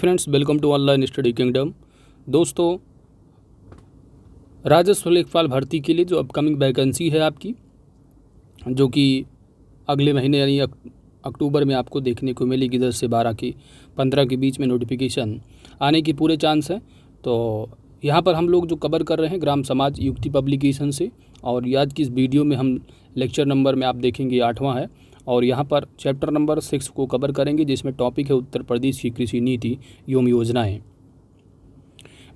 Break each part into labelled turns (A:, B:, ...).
A: Friends, welcome to online study kingdom. दोस्तों, राजस्व लेखपाल भर्ती के लिए जो अपकमिंग वैकेंसी है आपकी, जो कि अगले महीने यानी अक्टूबर में आपको देखने को मिलेगी 10 से 12 की 15 के बीच में नोटिफिकेशन आने की पूरे चांस हैं। तो यहाँ पर हम लोग जो कवर कर रहे हैं ग्राम समाज युक्ति पब्लिकेशन से, और आज की इस वीडियो में हम लेक्चर नंबर में आप देखेंगे 8वां है, और यहाँ पर चैप्टर नंबर 6 को कवर करेंगे, जिसमें टॉपिक है उत्तर प्रदेश की कृषि नीति एवं योजनाएं।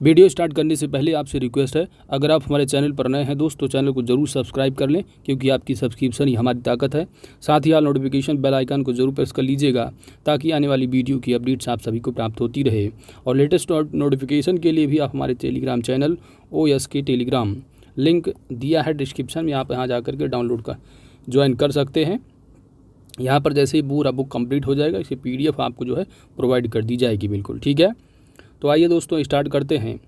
A: वीडियो स्टार्ट करने से पहले आपसे रिक्वेस्ट है, अगर आप हमारे चैनल पर नए हैं दोस्त, तो चैनल को जरूर सब्सक्राइब कर लें, क्योंकि आपकी सब्सक्रिप्शन ही हमारी ताकत है। साथ ही नोटिफिकेशन बेल आइकन को जरूर प्रेस कर लीजिएगा, ताकि आने वाली वीडियो की अपडेट्स आप सभी को प्राप्त होती रहे। और लेटेस्ट नोटिफिकेशन के लिए भी आप हमारे Telegram channel OSK Telegram link दिया है डिस्क्रिप्शन में, आप यहाँ जा करके डाउनलोड कर ज्वाइन कर सकते हैं। यहाँ पर जैसे ही पूरा बुक कंप्लीट हो जाएगा, इसे PDF आपको जो है प्रोवाइड कर दी जाएगी, बिल्कुल ठीक है। तो आइए दोस्तों स्टार्ट करते हैं।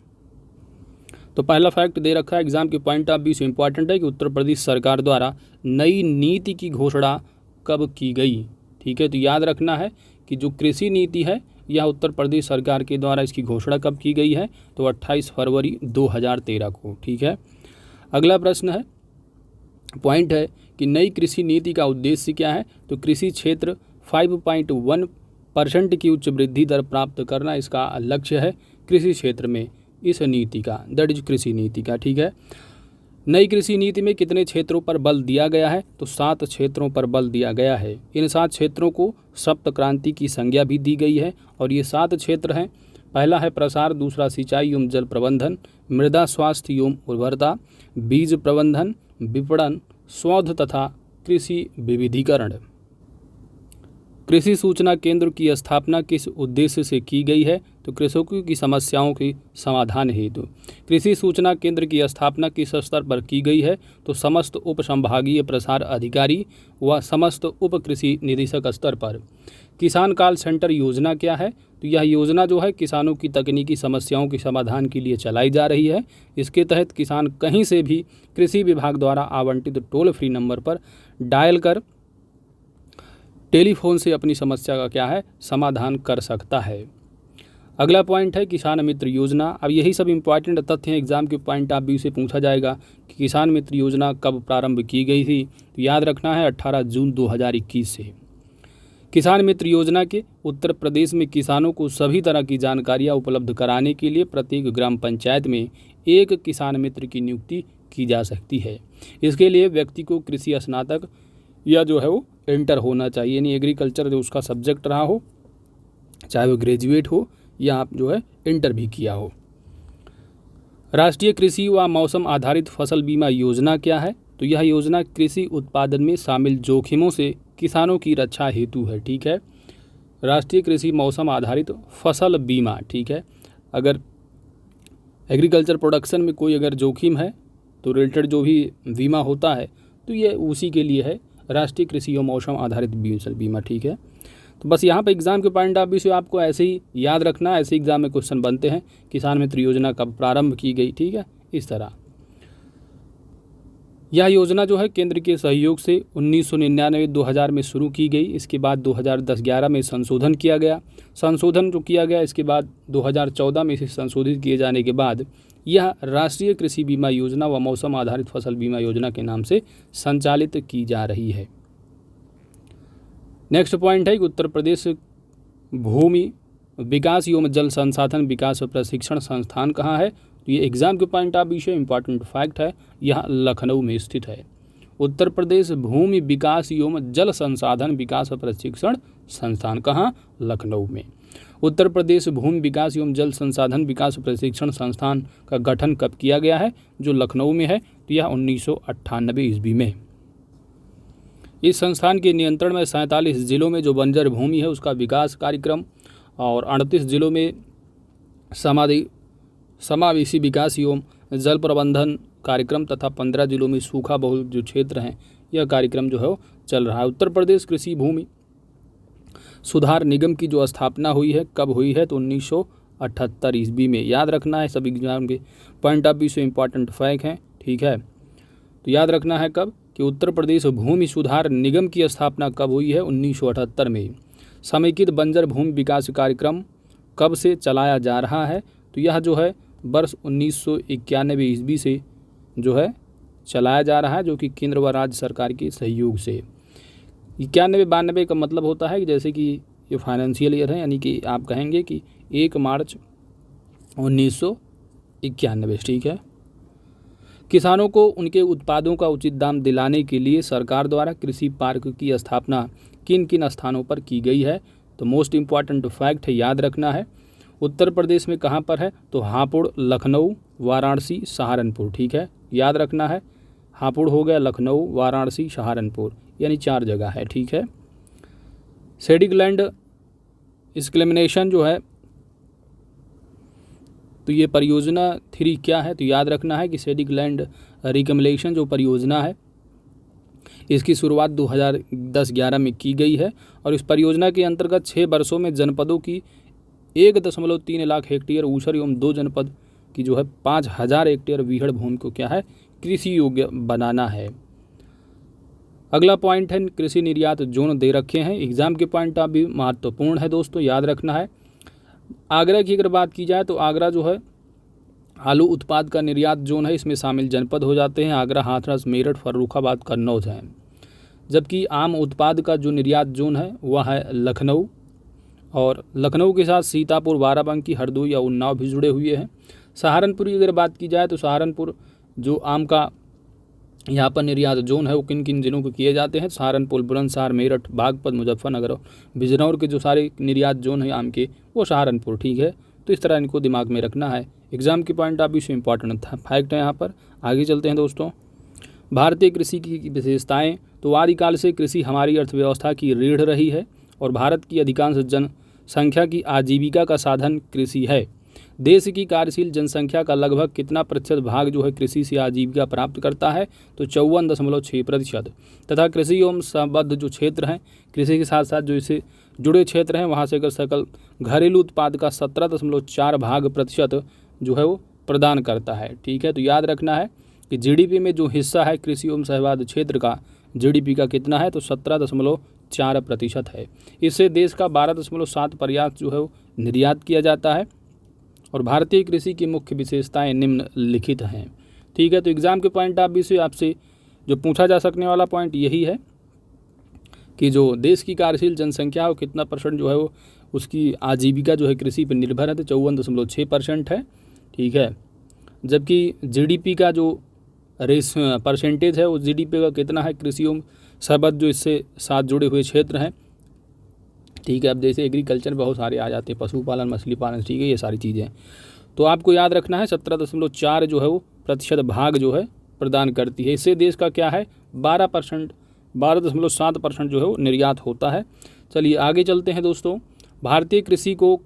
A: तो पहला फैक्ट दे रखा है, एग्जाम के पॉइंट ऑफ व्यू से इम्पॉर्टेंट है कि उत्तर प्रदेश सरकार द्वारा नई नीति की घोषणा कब की गई। ठीक है, तो याद रखना है कि जो कृषि नीति है यह उत्तर प्रदेश सरकार के द्वारा इसकी घोषणा कब की गई है, तो 28 फरवरी 2013 को। ठीक है, अगला प्रश्न है, पॉइंट है कि नई कृषि नीति का उद्देश्य क्या है, तो कृषि क्षेत्र 5.1% की उच्च वृद्धि दर प्राप्त करना इसका लक्ष्य है कृषि क्षेत्र में इस नीति का, दैट इज कृषि नीति का। ठीक है, नई कृषि नीति में कितने क्षेत्रों पर बल दिया गया है, तो 7 क्षेत्रों पर बल दिया गया है। इन 7 क्षेत्रों को सप्त क्रांति की संज्ञा भी दी गई है, और ये 7 क्षेत्र हैं। पहला है प्रसार, दूसरा सिंचाई एवं जल प्रबंधन, मृदा स्वास्थ्य एवं उर्वरता, बीज प्रबंधन, विपणन, शोध तथा कृषि विविधीकरण। कृषि सूचना केंद्र की स्थापना किस उद्देश्य से की गई है, तो कृषकों की समस्याओं के समाधान हेतु। कृषि सूचना केंद्र की स्थापना किस स्तर पर की गई है, तो समस्त उप संभागीय प्रसार अधिकारी व समस्त उप कृषि निदेशक स्तर पर। किसान कॉल सेंटर योजना क्या है, तो यह योजना जो है किसानों की तकनीकी समस्याओं के समाधान के लिए चलाई जा रही है। इसके तहत किसान कहीं से भी कृषि विभाग द्वारा आवंटित टोल फ्री नंबर पर डायल कर टेलीफोन से अपनी समस्या का क्या है समाधान कर सकता है। अगला पॉइंट है किसान मित्र योजना। अब यही सब इंपॉर्टेंट तथ्य हैं, एग्जाम के पॉइंट ऑफ व्यू से पूछा जाएगा कि किसान मित्र योजना कब प्रारंभ की गई थी, तो याद रखना है 18 जून 2021 से। किसान मित्र योजना के उत्तर प्रदेश में किसानों को सभी तरह की जानकारियाँ उपलब्ध कराने के लिए प्रत्येक ग्राम पंचायत में एक किसान मित्र की नियुक्ति की जा सकती है। इसके लिए व्यक्ति को कृषि स्नातक या जो है वो इंटर होना चाहिए, यानी एग्रीकल्चर जो उसका सब्जेक्ट रहा हो, चाहे वो ग्रेजुएट हो या आप जो है इंटर भी किया हो। राष्ट्रीय कृषि व मौसम आधारित फसल बीमा योजना क्या है, तो यह योजना कृषि उत्पादन में शामिल जोखिमों से किसानों की रक्षा हेतु है। ठीक है, राष्ट्रीय कृषि मौसम आधारित फसल बीमा। ठीक है, अगर एग्रीकल्चर प्रोडक्शन में कोई अगर जोखिम है तो रिलेटेड जो भी बीमा होता है, तो ये उसी के लिए है, राष्ट्रीय कृषि और मौसम आधारित फसल बीमा। ठीक है, तो बस यहाँ पे एग्जाम के पॉइंट ऑफ व्यू से आपको ऐसे ही याद रखना है, ऐसे एग्जाम में क्वेश्चन बनते हैं, किसान मित्र योजना कब प्रारंभ की गई। ठीक है, इस तरह यह योजना जो है केंद्र के सहयोग से 1999-2000 में शुरू की गई। इसके बाद 2010-11 में संशोधन किया गया। संशोधन जो किया गया इसके बाद 2014 में इसे संशोधित किए जाने के बाद यह राष्ट्रीय कृषि बीमा योजना व मौसम आधारित फसल बीमा योजना के नाम से संचालित की जा रही है। नेक्स्ट पॉइंट है कि उत्तर प्रदेश भूमि विकास एवं जल संसाधन विकास प्रशिक्षण संस्थान कहाँ है, तो ये एग्जाम के पॉइंट ऑफ व्यू से इंपॉर्टेंट फैक्ट है, यह लखनऊ में स्थित है। उत्तर प्रदेश भूमि विकास एवं जल संसाधन विकास प्रशिक्षण संस्थान कहाँ, लखनऊ में। उत्तर प्रदेश भूमि विकास एवं जल संसाधन विकास प्रशिक्षण संस्थान का गठन कब किया गया है, जो लखनऊ में है, तो यह 1998 ईस्वी में। इस संस्थान के नियंत्रण में 47 जिलों में जो बंजर भूमि है उसका विकास कार्यक्रम, और 38 जिलों में समावेशी विकास एवं जल प्रबंधन कार्यक्रम तथा 15 जिलों में सूखा बहुल जो क्षेत्र हैं यह कार्यक्रम जो है वो चल रहा है। उत्तर प्रदेश कृषि भूमि सुधार निगम की जो स्थापना हुई है कब हुई है, तो 1978 ईस्वी में। याद रखना है, सब एग्जाम के पॉइंट ऑफ व्यू से इंपॉर्टेंट फैक्ट हैं। ठीक है, तो याद रखना है कब कि उत्तर प्रदेश भूमि सुधार निगम की स्थापना कब हुई है, 1978 में। समेकित बंजर भूमि विकास कार्यक्रम कब से चलाया जा रहा है, तो यह जो है वर्ष 1991 ईस्वी से जो है चलाया जा रहा है, जो कि केंद्र व राज्य सरकार के सहयोग से। 91-92 का मतलब होता है कि जैसे कि ये फाइनेंशियल ईयर है, यानी कि आप कहेंगे कि 1 मार्च 1991, ठीक है। किसानों को उनके उत्पादों का उचित दाम दिलाने के लिए सरकार द्वारा कृषि पार्क की स्थापना किन किन स्थानों पर की गई है, तो मोस्ट इम्पॉर्टेंट फैक्ट है, याद रखना है। उत्तर प्रदेश में कहाँ पर है, तो हापुड़, लखनऊ, वाराणसी, सहारनपुर, ठीक है, याद रखना है। हापुड़ हो गया, लखनऊ, वाराणसी, सहारनपुर, यानी 4 जगह है, ठीक है। सेडिगलैंड एक्सक्लेमिनेशन जो है, तो ये परियोजना 3 क्या है, तो याद रखना है कि सेडिगलैंड रिकमलेशन जो परियोजना है इसकी शुरुआत 2010-11 में की गई है और इस परियोजना के अंतर्गत 6 वर्षों में जनपदों की 1.3 लाख हेक्टेयर ऊसर एवं 2 जनपद की जो है 5000 हेक्टेयर विहड़ भूमि को क्या है, कृषि योग्य बनाना है। अगला पॉइंट है कृषि निर्यात जोन दे रखे हैं, एग्जाम के पॉइंट भी महत्वपूर्ण है दोस्तों, याद रखना है। आगरा की अगर बात की जाए तो आगरा जो है आलू उत्पाद का निर्यात जोन है, इसमें शामिल जनपद हो जाते हैं आगरा, हाथरस, मेरठ, फर्रुखाबाद, कन्नौज हैं। जबकि आम उत्पाद का जो निर्यात जोन है वह है लखनऊ, और लखनऊ के साथ सीतापुर, बाराबंकी, हरदोई या उन्नाव भी जुड़े हुए हैं। सहारनपुर की अगर बात की जाए तो सहारनपुर जो आम का यहाँ पर निर्यात जोन है वो किन किन जिलों को किए जाते हैं, सहारनपुर, बुलंदशहर, मेरठ, बागपत, मुजफ्फरनगर, बिजनौर के जो सारे निर्यात जोन है आम के वो सहारनपुर, ठीक है। तो इस तरह इनको दिमाग में रखना है, एग्जाम के पॉइंट ऑफ व्यू से इंपॉर्टेंट फैक्ट है यहाँ पर। आगे चलते हैं दोस्तों, भारतीय कृषि की विशेषताएं, तो आदिकाल से कृषि हमारी अर्थव्यवस्था की रीढ़ रही है और भारत की अधिकांश जनसंख्या की आजीविका का साधन कृषि है। देश की कार्यशील जनसंख्या का लगभग कितना प्रतिशत भाग जो है कृषि से आजीविका प्राप्त करता है, तो 54.6%। तथा कृषि एवं संबद्ध जो क्षेत्र हैं, कृषि के साथ साथ जो इसे जुड़े क्षेत्र हैं, वहाँ से अगर सकल घरेलू उत्पाद का 17.4% जो है वो प्रदान करता है, ठीक है। तो याद रखना है कि जीडीपी में जो हिस्सा है कृषि एवं सहवाद क्षेत्र का जीडीपी का कितना है, तो 17.4% है। इससे देश का 12.7 पर्याप्त जो है वो निर्यात किया जाता है। और भारतीय कृषि की मुख्य विशेषताएं निम्नलिखित हैं, ठीक है। तो एग्जाम के पॉइंट ऑफ व्यू से आपसे जो पूछा जा सकने वाला पॉइंट यही है कि जो देश की कार्यशील जनसंख्या है वो कितना परसेंट जो है वो उसकी आजीविका जो है कृषि पर निर्भर है, तो 54.6% है, ठीक है। जबकि जीडीपी का जो परसेंटेज है वो जीडीपी का कितना है, कृषि एवं संबद्ध जो इससे साथ जुड़े हुए क्षेत्र हैं, ठीक है। अब जैसे एग्रीकल्चर बहुत सारे आ जाते हैं, पशुपालन, मछली पालन, ठीक है, ये सारी चीज़ें। तो आपको याद रखना है 17.4 जो है वो प्रतिशत भाग जो है प्रदान करती है। इससे देश का क्या है 12.7% जो है वो निर्यात होता है। चलिए आगे चलते हैं दोस्तों, भारतीय कृषि को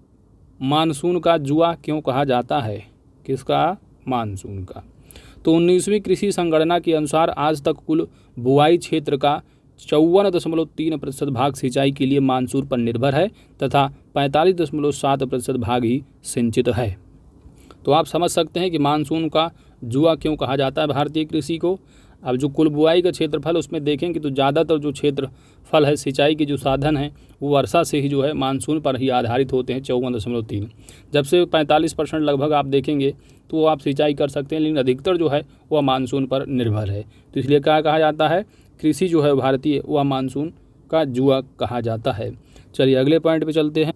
A: मानसून का जुआ क्यों कहा जाता है, किसका, मानसून का। तो 19वीं कृषि संगणना के अनुसार आज तक कुल बुआई क्षेत्र का 54.3% भाग सिंचाई के लिए मानसून पर निर्भर है तथा 45.7% भाग ही सिंचित है। तो आप समझ सकते हैं कि मानसून का जुआ क्यों कहा जाता है भारतीय कृषि को। अब जो कुल बुआई का क्षेत्रफल उसमें देखेंगे तो ज़्यादातर जो क्षेत्रफल है सिंचाई के जो साधन हैं वो वर्षा से ही जो है मानसून पर ही आधारित होते हैं 54.3। जब से 45% लगभग आप देखेंगे तो वो आप सिंचाई कर सकते हैं, लेकिन अधिकतर जो है वह मानसून पर निर्भर है। तो इसलिए क्या कहा जाता है, कृषि जो है भारतीय वह मानसून का जुआ कहा जाता है। चलिए अगले पॉइंट पे चलते हैं।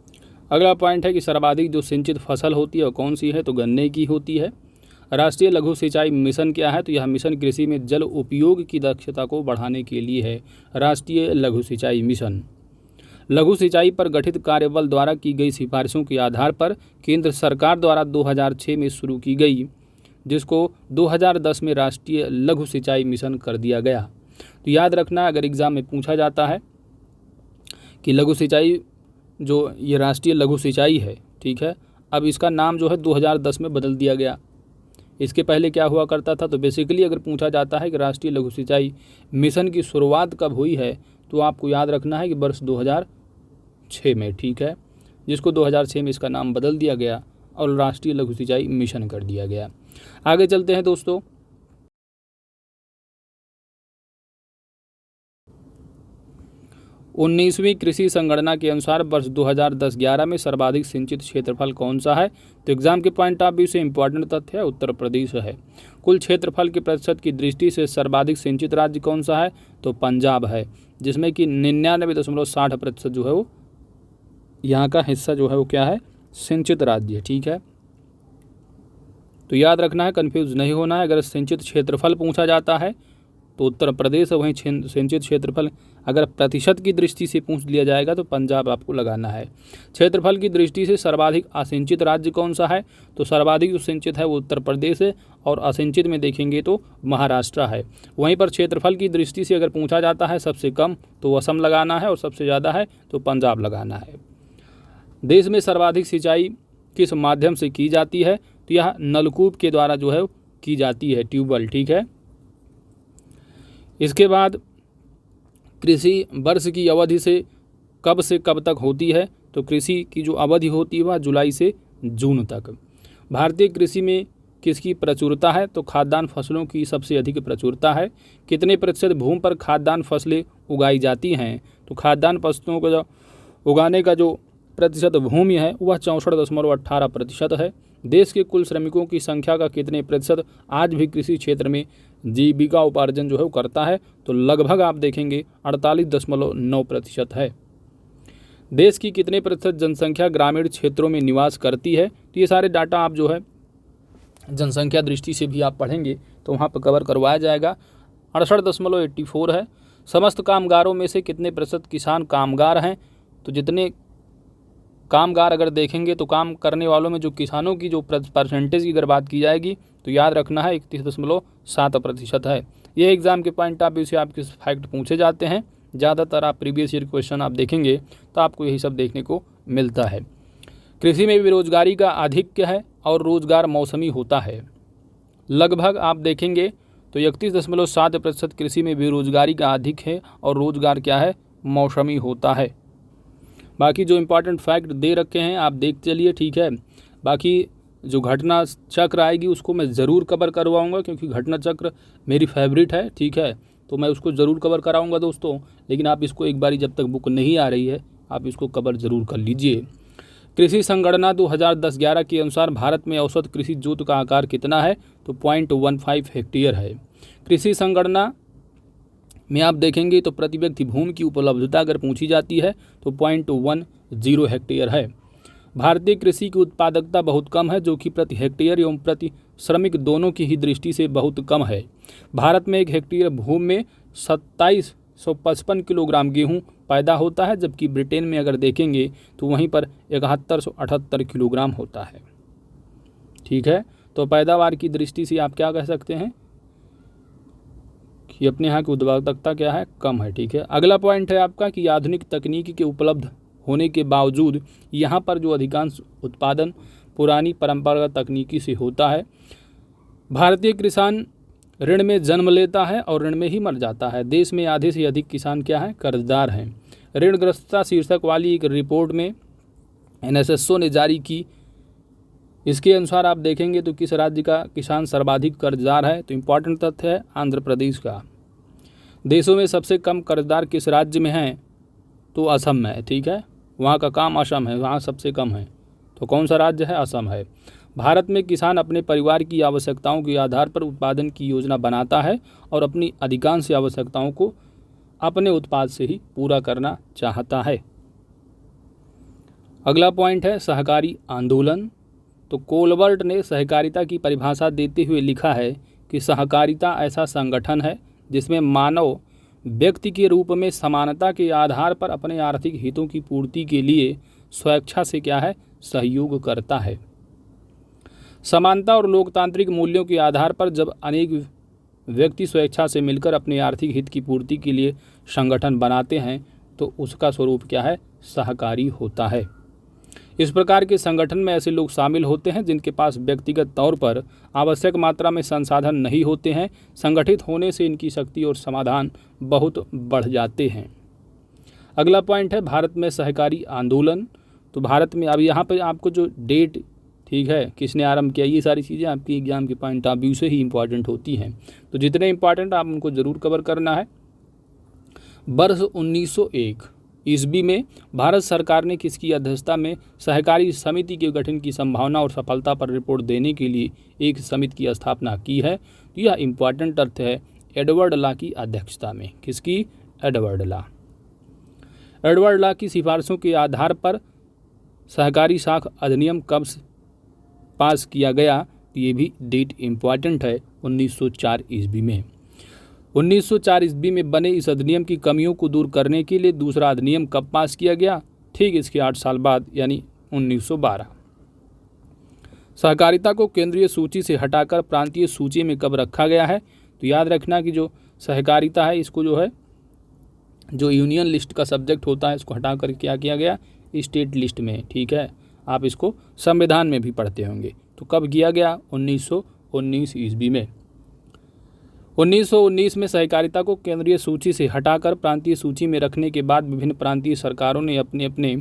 A: अगला पॉइंट है कि सर्वाधिक जो सिंचित फसल होती है वो कौन सी है, तो गन्ने की होती है। राष्ट्रीय लघु सिंचाई मिशन क्या है, तो यह मिशन कृषि में जल उपयोग की दक्षता को बढ़ाने के लिए है। राष्ट्रीय लघु सिंचाई मिशन लघु सिंचाई पर गठित कार्यबल द्वारा की गई सिफारिशों के आधार पर केंद्र सरकार द्वारा 2006 में शुरू की गई, जिसको 2010 में राष्ट्रीय लघु सिंचाई मिशन कर दिया गया। तो याद रखना अगर एग्ज़ाम में पूछा जाता है कि लघु सिंचाई जो ये राष्ट्रीय लघु सिंचाई है, ठीक है, अब इसका नाम जो है 2010 में बदल दिया गया। इसके पहले क्या हुआ करता था, तो बेसिकली अगर पूछा जाता है कि राष्ट्रीय लघु सिंचाई मिशन की शुरुआत कब हुई है, तो आपको याद रखना है कि वर्ष 2006 में, ठीक है, जिसको 2006 में इसका नाम बदल दिया गया और राष्ट्रीय लघु सिंचाई मिशन कर दिया गया। आगे चलते हैं दोस्तों, 19वीं कृषि संगणना के अनुसार वर्ष 2010-11 में सर्वाधिक सिंचित क्षेत्रफल कौन सा है? तो एग्जाम के पॉइंट ऑफ व्यू से इंपॉर्टेंट तथ्य है उत्तर प्रदेश है। कुल क्षेत्रफल के प्रतिशत की दृष्टि से सर्वाधिक सिंचित राज्य कौन सा है? तो पंजाब है, जिसमें कि 99.60% जो है वो यहाँ का हिस्सा जो है वो क्या है? सिंचित राज्य। ठीक है, तो याद रखना है, कंफ्यूज नहीं होना है। अगर सिंचित क्षेत्रफल पूछा जाता है तो उत्तर प्रदेश, वहीं सिंचित क्षेत्रफल अगर प्रतिशत की दृष्टि से पूछ लिया जाएगा तो पंजाब आपको लगाना है। क्षेत्रफल की दृष्टि से सर्वाधिक असिंचित राज्य कौन सा है? तो सर्वाधिक जो सिंचित है वो उत्तर प्रदेश है, और असिंचित में देखेंगे तो महाराष्ट्र है। वहीं पर क्षेत्रफल की दृष्टि से अगर पूछा जाता है सबसे कम तो असम लगाना है, और सबसे ज़्यादा है तो पंजाब लगाना है। देश में सर्वाधिक सिंचाई किस माध्यम से की जाती है? तो यह नलकूप के द्वारा जो है की जाती है, ट्यूबवेल। ठीक है, इसके बाद कृषि वर्ष की अवधि से कब तक होती है? तो कृषि की जो अवधि होती है वह जुलाई से जून तक। भारतीय कृषि में किसकी प्रचुरता है? तो खाद्यान्न फसलों की सबसे अधिक प्रचुरता है। कितने प्रतिशत भूमि पर खाद्यान्न फसलें उगाई जाती हैं? तो खाद्यान्न फसलों को जो उगाने का जो प्रतिशत भूमि है वह 64.18% है। देश के कुल श्रमिकों की संख्या का कितने प्रतिशत आज भी कृषि क्षेत्र में जीविका उपार्जन जो है वो करता है? तो लगभग आप देखेंगे 48.9% है। देश की कितने प्रतिशत जनसंख्या ग्रामीण क्षेत्रों में निवास करती है? तो ये सारे डाटा आप जो है जनसंख्या दृष्टि से भी आप पढ़ेंगे तो वहाँ पर कवर करवाया जाएगा। 68.84 है। समस्त कामगारों में से कितने प्रतिशत किसान कामगार हैं? तो जितने कामगार अगर देखेंगे तो काम करने वालों में जो किसानों की जो परसेंटेज की अगर बात की जाएगी तो याद रखना है 31.7% है। ये एग्ज़ाम के पॉइंट ऑफ व्यू से आपके फैक्ट पूछे जाते हैं। ज़्यादातर आप प्रीवियस ईयर क्वेश्चन आप देखेंगे तो आपको यही सब देखने को मिलता है। कृषि में बेरोजगारी का आधिक्य है और रोजगार मौसमी होता है। लगभग आप देखेंगे तो 31.7% कृषि में बेरोजगारी का अधिक है और रोजगार क्या है? मौसमी होता है। बाकी जो इम्पोर्टेंट फैक्ट दे रखे हैं आप देख चलिए। ठीक है, बाकी जो घटना चक्र आएगी उसको मैं ज़रूर कवर करवाऊंगा, क्योंकि घटना चक्र मेरी फेवरेट है। ठीक है, तो मैं उसको ज़रूर कवर कराऊंगा दोस्तों, लेकिन आप इसको एक बारी जब तक बुक नहीं आ रही है आप इसको कवर ज़रूर कर लीजिए। कृषि संगणना 2010-11 के अनुसार भारत में औसत कृषि जोत का आकार कितना है? तो 0.15 हेक्टेयर है। कृषि संगणना में आप देखेंगे तो प्रति व्यक्ति भूमि की उपलब्धता अगर पूछी जाती है तो 0.10 हेक्टेयर है। भारतीय कृषि की उत्पादकता बहुत कम है, जो कि प्रति हेक्टेयर एवं प्रति श्रमिक दोनों की ही दृष्टि से बहुत कम है। भारत में 1 हेक्टेयर भूमि में 2755 किलोग्राम गेहूं पैदा होता है, जबकि ब्रिटेन में अगर देखेंगे तो वहीं पर 7178 किलोग्राम होता है। ठीक है, तो पैदावार की दृष्टि से आप क्या कह सकते हैं कि अपने यहाँ की उत्पादकता क्या है? कम है। ठीक है, अगला पॉइंट है आपका कि आधुनिक तकनीकी के उपलब्ध होने के बावजूद यहाँ पर जो अधिकांश उत्पादन पुरानी परंपरागत तकनीकी से होता है। भारतीय किसान ऋण में जन्म लेता है और ऋण में ही मर जाता है। देश में आधे से अधिक किसान क्या हैं? कर्जदार हैं। ऋणग्रस्तता शीर्षक वाली एक रिपोर्ट में NSSO ने जारी की, इसके अनुसार आप देखेंगे तो किस राज्य का किसान सर्वाधिक कर्जदार है? तो इम्पॉर्टेंट तथ्य है आंध्र प्रदेश का। देशों में सबसे कम कर्जदार किस राज्य में हैं? तो असम में है। ठीक है, वहाँ का काम असम है, वहाँ सबसे कम है। तो कौन सा राज्य है? असम है। भारत में किसान अपने परिवार की आवश्यकताओं के आधार पर उत्पादन की योजना बनाता है और अपनी अधिकांश आवश्यकताओं को अपने उत्पाद से ही पूरा करना चाहता है। अगला पॉइंट है सहकारी आंदोलन। तो कोलबर्ट ने सहकारिता की परिभाषा देते हुए लिखा है कि सहकारिता ऐसा संगठन है जिसमें मानव व्यक्ति के रूप में समानता के आधार पर अपने आर्थिक हितों की पूर्ति के लिए स्वेच्छा से क्या है? सहयोग करता है। समानता और लोकतांत्रिक मूल्यों के आधार पर जब अनेक व्यक्ति स्वेच्छा से मिलकर अपने आर्थिक हित की पूर्ति के लिए संगठन बनाते हैं तो उसका स्वरूप क्या है? सहकारी होता है। इस प्रकार के संगठन में ऐसे लोग शामिल होते हैं जिनके पास व्यक्तिगत तौर पर आवश्यक मात्रा में संसाधन नहीं होते हैं। संगठित होने से इनकी शक्ति और समाधान बहुत बढ़ जाते हैं। अगला पॉइंट है भारत में सहकारी आंदोलन। तो भारत में अब यहाँ पर आपको जो डेट, ठीक है, किसने आरंभ किया, ये सारी चीज़ें आपकी एग्जाम के पॉइंट ऑफ व्यू से ही इंपॉर्टेंट होती हैं। तो जितने इंपॉर्टेंट आप उनको ज़रूर कवर करना है। वर्ष 1901 ईस्वी में भारत सरकार ने किसकी अध्यक्षता में सहकारी समिति के गठन की संभावना और सफलता पर रिपोर्ट देने के लिए एक समिति की स्थापना की है? तो यह इंपॉर्टेंट तथ्य है, एडवर्ड लॉ की अध्यक्षता में। किसकी? Edward law. एडवर्ड लॉ की सिफारिशों के आधार पर सहकारी शाख अधिनियम कब पास किया गया? ये भी डेट इम्पॉर्टेंट है, 1904 ईस्वी में। 1904 ईस्वी में बने इस अधिनियम की कमियों को दूर करने के लिए दूसरा अधिनियम कब पास किया गया? ठीक इसके 8 साल बाद, यानी 1912। सहकारिता को केंद्रीय सूची से हटाकर प्रांतीय सूची में कब रखा गया है? तो याद रखना कि जो सहकारिता है इसको जो है जो यूनियन लिस्ट का सब्जेक्ट होता है इसको हटाकर क्या किया गया? स्टेट लिस्ट में। ठीक है, आप इसको संविधान में भी पढ़ते होंगे। तो कब किया गया? 1919 ईस्वी में। 1919 में सहकारिता को केंद्रीय सूची से हटाकर प्रांतीय सूची में रखने के बाद विभिन्न प्रांतीय सरकारों ने अपने अपने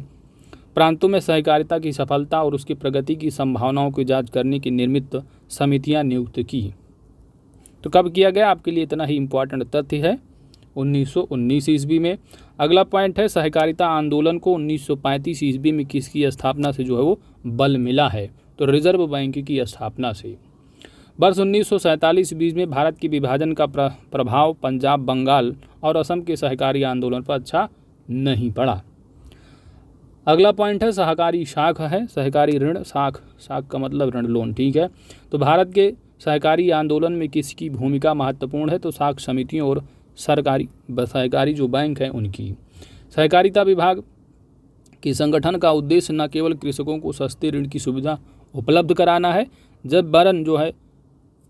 A: प्रांतों में सहकारिता की सफलता और उसकी प्रगति की संभावनाओं की जांच करने की निर्मित समितियां नियुक्त की। तो कब किया गया? आपके लिए इतना ही इम्पोर्टेंट तथ्य है, 1919 ईस्वी में। अगला पॉइंट है, सहकारिता आंदोलन को 1935 ईस्वी में किसकी स्थापना से जो है वो बल मिला है? तो रिजर्व बैंक की स्थापना से। वर्ष 1947 ईस्वी में भारत के विभाजन का प्रभाव पंजाब, बंगाल और असम के सहकारी आंदोलन पर अच्छा नहीं पड़ा। अगला पॉइंट है, सहकारी शाख है, सहकारी ऋण शाख। शाख का मतलब ऋण, लोन। ठीक है, तो भारत के सहकारी आंदोलन में किसकी भूमिका महत्वपूर्ण है? तो शाख समितियों और सहकारी जो बैंक हैं उनकी। सहकारिता विभाग की संगठन का उद्देश्य न केवल कृषकों को सस्ते ऋण की सुविधा उपलब्ध कराना है, जब वरन जो है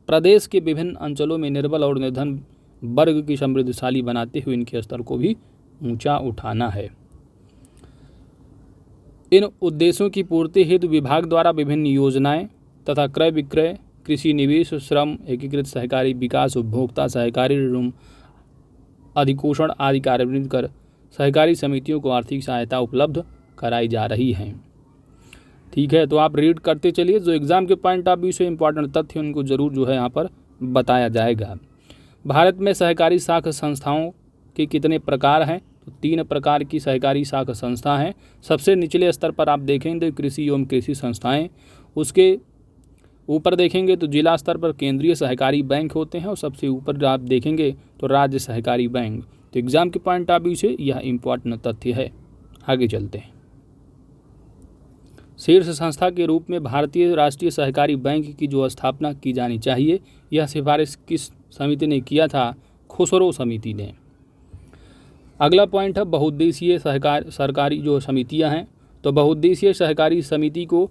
A: प्रदेश के विभिन्न अंचलों में निर्बल और निर्धन वर्ग की समृद्धशाली बनाते हुए इनके स्तर को भी ऊंचा उठाना है। इन उद्देश्यों की पूर्ति हेतु विभाग द्वारा विभिन्न योजनाएं तथा क्रय विक्रय, कृषि निवेश, श्रम, एकीकृत सहकारी विकास, उपभोक्ता सहकारी ऋण अधिकोषण आदि कार्यान्वित कर सहकारी समितियों को आर्थिक सहायता उपलब्ध कराई जा रही है। ठीक है, तो आप रीड करते चलिए, जो एग्जाम के पॉइंट ऑफ व्यू से इंपॉर्टेंट तथ्य उनको जरूर जो है यहाँ पर बताया जाएगा। भारत में सहकारी शाख संस्थाओं के कितने प्रकार हैं? तो 3 प्रकार की सहकारी शाख संस्था हैं। सबसे निचले स्तर पर आप देखेंगे तो कृषि एवं कृषि संस्थाएं, उसके ऊपर देखेंगे तो जिला स्तर पर केंद्रीय सहकारी बैंक होते हैं और सबसे ऊपर आप देखेंगे तो राज्य सहकारी बैंक। तो एग्जाम के पॉइंट ऑफ व्यू से यह इम्पोर्टेंट तथ्य है। आगे चलते हैं। शीर्ष संस्था के रूप में भारतीय राष्ट्रीय सहकारी बैंक की जो स्थापना की जानी चाहिए, यह सिफारिश किस समिति ने किया था? खुसरो समिति ने। अगला पॉइंट है, बहुउद्देशीय सरकारी जो समितियां हैं, तो बहुउद्देशीय सहकारी समिति को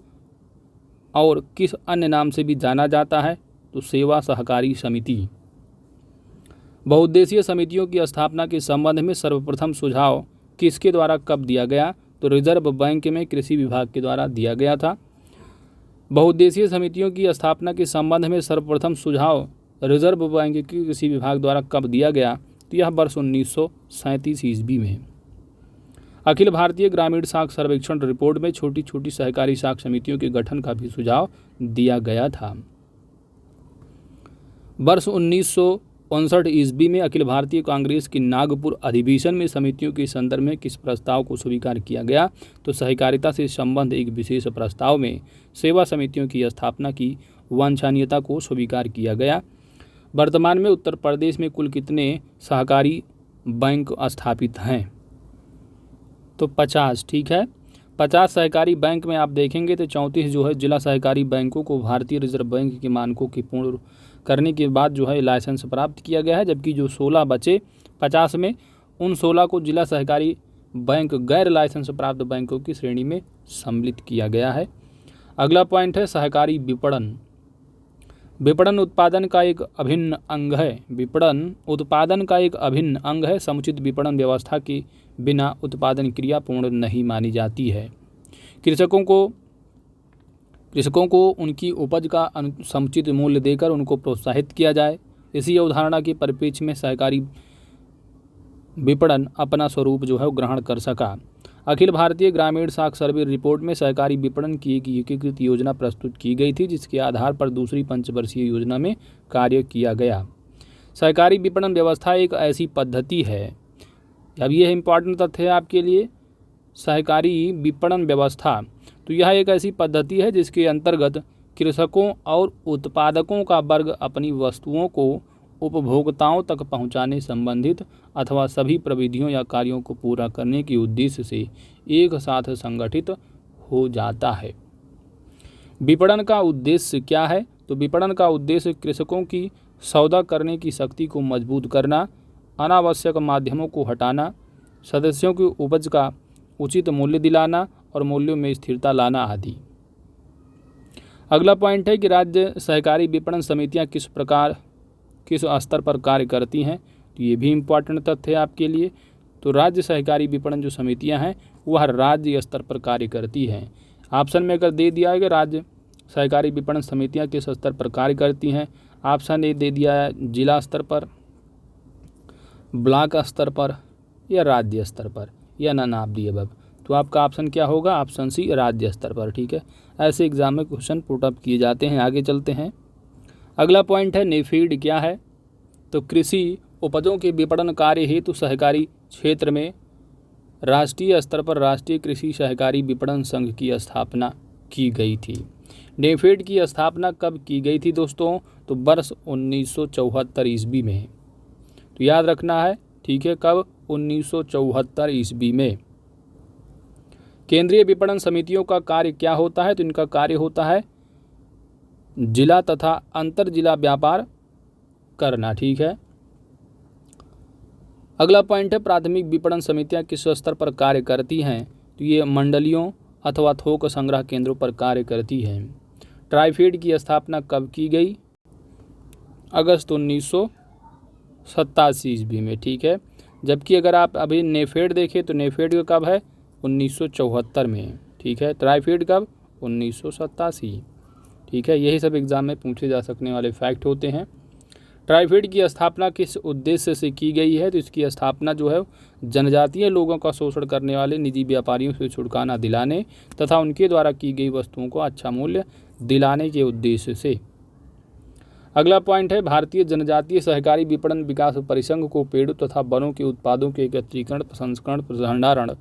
A: और किस अन्य नाम से भी जाना जाता है? तो सेवा सहकारी समिति। बहुउद्देशीय समितियों की स्थापना के संबंध में सर्वप्रथम सुझाव किसके द्वारा कब दिया गया? तो रिजर्व बैंक में कृषि विभाग के द्वारा दिया गया था। बहुउद्देशीय समितियों की स्थापना के संबंध में सर्वप्रथम सुझाव रिजर्व बैंक के कृषि विभाग द्वारा कब दिया गया? तो यह वर्ष 1937 ईस्वी में। अखिल भारतीय ग्रामीण शाख सर्वेक्षण रिपोर्ट में छोटी छोटी सहकारी शाख समितियों के गठन का भी सुझाव दिया गया था। वर्ष 1959 ईस्वी में अखिल भारतीय कांग्रेस की नागपुर अधिवेशन में समितियों के संदर्भ में किस प्रस्ताव को स्वीकार किया गया? तो सहकारिता से संबंध एक विशेष प्रस्ताव में सेवा समितियों की स्थापना की वांछनीयता को स्वीकार किया गया। वर्तमान में उत्तर प्रदेश में कुल कितने सहकारी बैंक स्थापित हैं? तो 50। ठीक है, 50 सहकारी बैंक में आप देखेंगे तो 34 जो है जिला सहकारी बैंकों को भारतीय रिजर्व बैंक के मानकों की पूर्ण करने के बाद जो है लाइसेंस प्राप्त किया गया है, जबकि जो 16 बचे 50 में, उन 16 को जिला सहकारी बैंक गैर लाइसेंस प्राप्त बैंकों की श्रेणी में सम्मिलित किया गया है। अगला पॉइंट है, सहकारी विपणन। विपणन उत्पादन का एक अभिन्न अंग है। विपणन उत्पादन का एक अभिन्न अंग है। समुचित विपणन व्यवस्था के बिना उत्पादन क्रिया पूर्ण नहीं मानी जाती है। कृषकों को उनकी उपज का समुचित मूल्य देकर उनको प्रोत्साहित किया जाए। इसी अवधारणा के परिप्रेक्ष्य में सहकारी विपणन अपना स्वरूप जो है वो ग्रहण कर सका। अखिल भारतीय ग्रामीण शाख सर्वे रिपोर्ट में सहकारी विपणन की एक एकीकृत योजना प्रस्तुत की गई थी, जिसके आधार पर दूसरी पंचवर्षीय योजना में कार्य किया गया। सहकारी विपणन व्यवस्था एक ऐसी पद्धति है, अब यह इंपॉर्टेंट तथ्य है आपके लिए, सहकारी विपणन व्यवस्था। तो यह एक ऐसी पद्धति है जिसके अंतर्गत कृषकों और उत्पादकों का वर्ग अपनी वस्तुओं को उपभोक्ताओं तक पहुंचाने संबंधित अथवा सभी प्रविधियों या कार्यों को पूरा करने के उद्देश्य से एक साथ संगठित हो जाता है। विपणन का उद्देश्य क्या है? तो विपणन का उद्देश्य कृषकों की सौदा करने की शक्ति को मजबूत करना, अनावश्यक माध्यमों को हटाना, सदस्यों की उपज का उचित मूल्य दिलाना और मूल्यों में स्थिरता लाना आदि। अगला पॉइंट है कि राज्य सहकारी विपणन समितियां किस स्तर पर कार्य करती हैं। तो ये भी इम्पोर्टेंट तथ्य है आपके लिए। तो राज्य सहकारी विपणन जो समितियां हैं वह राज्य स्तर पर कार्य करती हैं। ऑप्शन में अगर दे दिया है कि राज्य सहकारी विपणन समितियां किस स्तर पर कार्य करती हैं, ऑप्शन ए दे दिया है जिला स्तर पर, ब्लॉक स्तर पर या राज्य स्तर पर, या नन ऑफ द अबव। तो आपका ऑप्शन क्या होगा? ऑप्शन सी राज्य स्तर पर। ठीक है, ऐसे एग्जाम में क्वेश्चन पुटअप किए जाते हैं। आगे चलते हैं। अगला पॉइंट है नेफीड क्या है? तो कृषि उपजों के विपणन कार्य हेतु सहकारी क्षेत्र में राष्ट्रीय स्तर पर राष्ट्रीय कृषि सहकारी विपणन संघ की स्थापना की गई थी। नेफेड की स्थापना कब की गई थी दोस्तों? तो वर्ष 1974 ईस्वी में। तो याद रखना है, ठीक है, कब? 1974 ईस्वी में। केंद्रीय विपणन समितियों का कार्य क्या होता है? तो इनका कार्य होता है जिला तथा अंतर जिला व्यापार करना। ठीक है। अगला पॉइंट है प्राथमिक विपणन समितियां किस स्तर पर कार्य करती हैं? तो ये मंडलियों अथवा थोक संग्रह केंद्रों पर कार्य करती हैं। ट्राइफेड की स्थापना कब की गई? अगस्त 1987 ईस्वी में। ठीक है, जबकि अगर आप अभी नेफेड देखें तो नेफेड कब है? 1974 में। ठीक है, ट्राइफेड कब? 1987। ठीक है, यही सब एग्जाम में पूछे जा सकने वाले फैक्ट होते हैं। ट्राइफेड की स्थापना किस उद्देश्य से की गई है? तो इसकी स्थापना जो है जनजातीय लोगों का शोषण करने वाले निजी व्यापारियों से छुटकारा दिलाने तथा उनके द्वारा की गई वस्तुओं को अच्छा मूल्य दिलाने के उद्देश्य से। अगला पॉइंट है भारतीय जनजातीय सहकारी विपणन विकास परिसंघ को पेड़ों तथा वनों के उत्पादों के एकत्रीकरण, प्रसंस्करण, भंडारण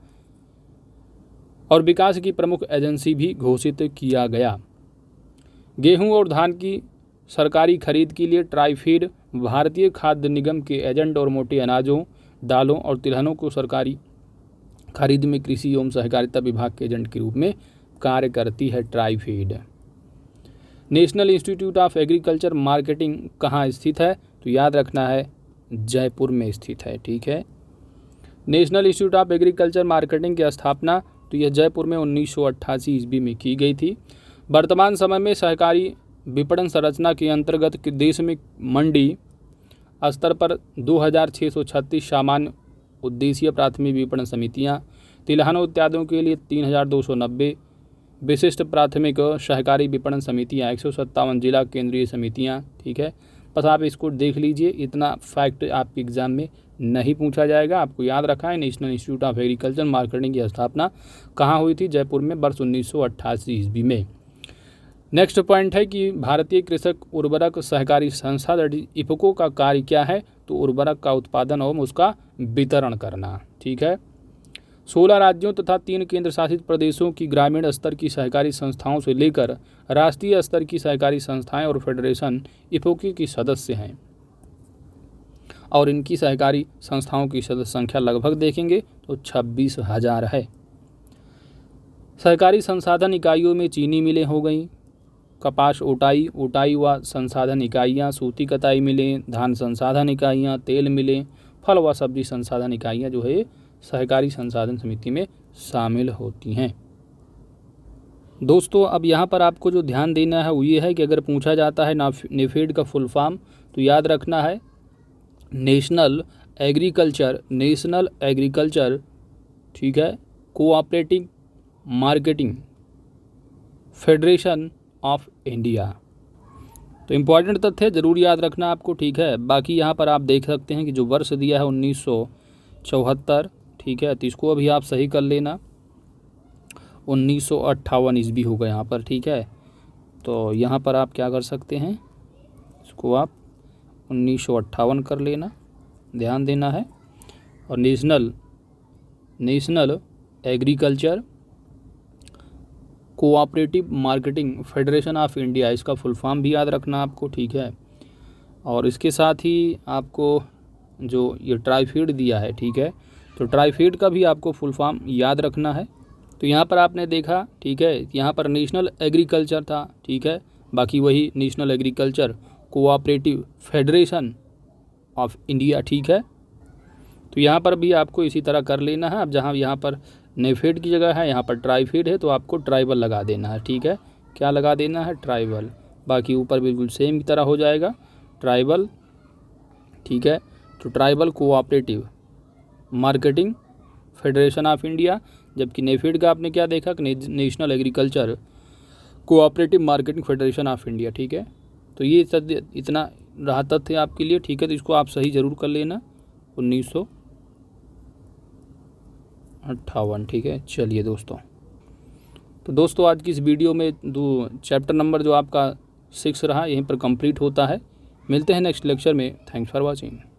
A: और विकास की प्रमुख एजेंसी भी घोषित किया गया। गेहूं और धान की सरकारी खरीद के लिए ट्राइफेड भारतीय खाद्य निगम के एजेंट और मोटे अनाजों, दालों और तिलहनों को सरकारी खरीद में कृषि एवं सहकारिता विभाग के एजेंट के रूप में कार्य करती है TRIFED. National institute of agriculture marketing कहाँ स्थित है? तो याद रखना है जयपुर में स्थित है। ठीक है, national institute of agriculture marketing की स्थापना तो यह जयपुर में 1988 ईस्वी में की गई थी। वर्तमान समय में सहकारी विपणन संरचना के अंतर्गत देश में मंडी स्तर पर 2636 सामान्य उद्देशीय प्राथमिक विपणन समितियां, तिलहनों इत्यादियों के लिए 3290 विशिष्ट प्राथमिक सहकारी विपणन समितियां, 157 जिला केंद्रीय समितियां। ठीक है, बस आप इसको देख लीजिए, इतना फैक्ट आपके एग्जाम में नहीं पूछा जाएगा। आपको याद रखा है national institute of agriculture marketing की स्थापना कहाँ हुई थी? जयपुर में, वर्ष 1988 ईस्वी में। नेक्स्ट पॉइंट है कि भारतीय कृषक उर्वरक सहकारी संस्था इफको का कार्य क्या है? तो उर्वरक का उत्पादन एवं उसका वितरण करना। ठीक है, 16 राज्यों तथा 3 केंद्र शासित प्रदेशों की ग्रामीण स्तर की सहकारी संस्थाओं से लेकर राष्ट्रीय स्तर की सहकारी संस्थाएं और फेडरेशन इफको की सदस्य हैं और इनकी सहकारी संस्थाओं की सदस्य संख्या लगभग देखेंगे तो 26,000 है। सहकारी संसाधन इकाइयों में चीनी मिलें हो गई, कपास ओटाई व संसाधन इकाइयाँ, सूती कताई मिलें, धान संसाधन इकाइयाँ, तेल मिलें, फल व सब्जी संसाधन इकाइयाँ जो है सहकारी संसाधन समिति में शामिल होती हैं। दोस्तों अब यहाँ पर आपको जो ध्यान देना है वो ये है कि अगर पूछा जाता है नेफेड का फुल फॉर्म तो याद रखना है नेशनल एग्रीकल्चर, ठीक है, cooperative marketing federation of India. तो इम्पॉर्टेंट तथ्य जरूर याद रखना आपको। ठीक है, बाकी यहाँ पर आप देख सकते हैं कि जो वर्ष दिया है 1974। ठीक है, तो इसको अभी आप सही कर लेना, 1958 ईस्वी होगा यहाँ पर। ठीक है, तो यहाँ पर आप क्या कर सकते हैं, इसको आप 1958 कर लेना, ध्यान देना है। और national agriculture cooperative marketing federation of India, इसका फुल फॉर्म भी याद रखना आपको, ठीक है। और इसके साथ ही आपको जो ये ट्राइफीड दिया है, ठीक है, तो ट्राइफीड का भी आपको फुल फॉर्म याद रखना है। तो यहाँ पर आपने देखा, ठीक है, यहाँ पर नेशनल एग्रीकल्चर था, ठीक है, बाकी वही national agriculture cooperative federation of India, ठीक है। तो यहाँ पर भी आपको इसी तरह कर लेना है। अब जहाँ यहाँ पर नेफेड की जगह है, यहाँ पर ट्राइफीड है, तो आपको ट्राइबल लगा देना है, ठीक है। क्या लगा देना है? ट्राइबल। बाकी ऊपर बिल्कुल सेम की तरह हो जाएगा, ट्राइबल, ठीक है। तो tribal cooperative marketing federation of India, जबकि नेफेड का आपने क्या देखा कि national agriculture cooperative marketing federation of India, ठीक है। तो ये इतना रहा तथ्य आपके लिए, ठीक है। तो इसको आप सही ज़रूर कर लेना, 1958, ठीक है। चलिए दोस्तों, तो दोस्तों आज की इस वीडियो में चैप्टर नंबर जो आपका 6 रहा, यहीं पर कंप्लीट होता है। मिलते हैं नेक्स्ट लेक्चर में। Thanks for watching.